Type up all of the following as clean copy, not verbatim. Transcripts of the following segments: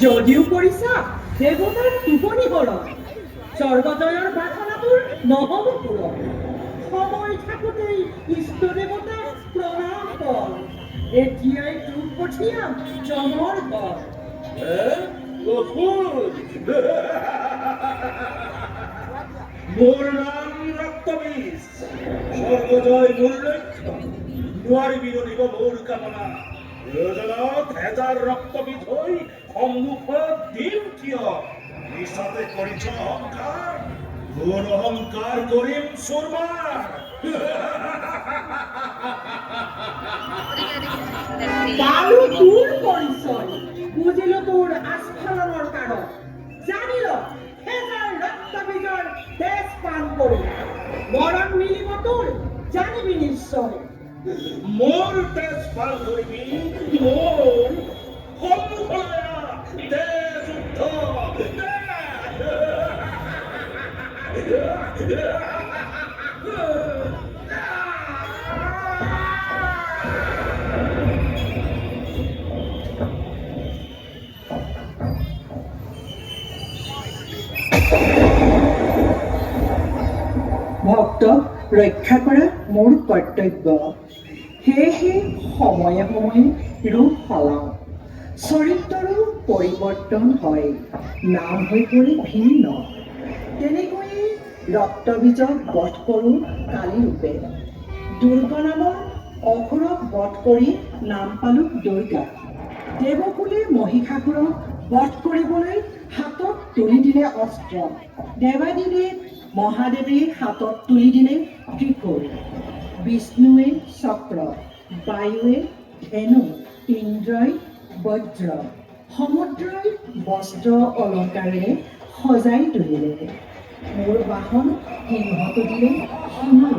যদিও কৰিছা দেৱতাৰ টোপনি হৰণ স্বৰ্গজয়ৰ বাসনাটোৰ নহ'ব পূৰণ সময় থাকোঁতেই ইষ্ট দেৱতাক প্ৰণাম কৰ এতিয়াই তোক পঠিয়াম যমৰ ঘৰ মোৰ নাম ৰক্তবীজ স্বৰ্গজয় মোৰ লক্ষ্য নোৱাৰিবি নিব মোৰ কামনা প্ৰয়োজনত হেজাৰ ৰক্তবীজ হৈ সন্মুখত দিম কিয় নিশাতে কৰিছ অহংকাৰ মোৰ অহংকাৰ কৰিম চুৰমাৰ পালো তোৰ পৰিচয় বুজিলো তোৰ আস্ফালনৰ কাৰণ জানিল হেজাৰ ৰক্তবীজৰ তেজ পান কৰো মৰণ মিলিব তোৰ জানিবি নিশ্চয় মোৰ তেজ পাল কৰিবি মোৰ সন্মুখলৈ তেজ ভক্তক ৰক্ষা কৰা মোৰ কৰ্তব্য সেয়েহে সময়ে সময়ে ৰূপ সলাওঁ চৰিত্ৰৰো পৰিৱৰ্তন হয় নাম হৈ পৰি ভিন্ন তেনেকৈয়ে ৰক্তবীজক বধ কৰোঁ কালী ৰূপে দুৰ্গা নামৰ অসুৰক বধ কৰি নাম পালোঁ দুৰ্গা দেৱকুলে মহিষাসুৰক বধ কৰিবলৈ হাতত তুলি দিলে অস্ত্ৰ দেৱাদিদেৱ মহাদেৱে হাতত তুলি দিলে ত্ৰিশূল বিষ্ণুৱে চক্ৰ বায়ুৱে ধেনু ইন্দ্ৰই বজ্ৰ সমুদ্ৰই বস্ত্ৰ অলংকাৰেৰে সজাই তুলিলে মোৰ বাহন সিংহ তুলিলে সোণৰ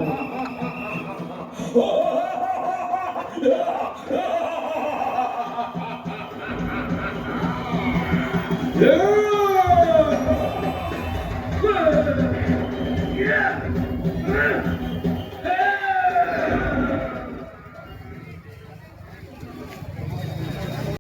Yeah!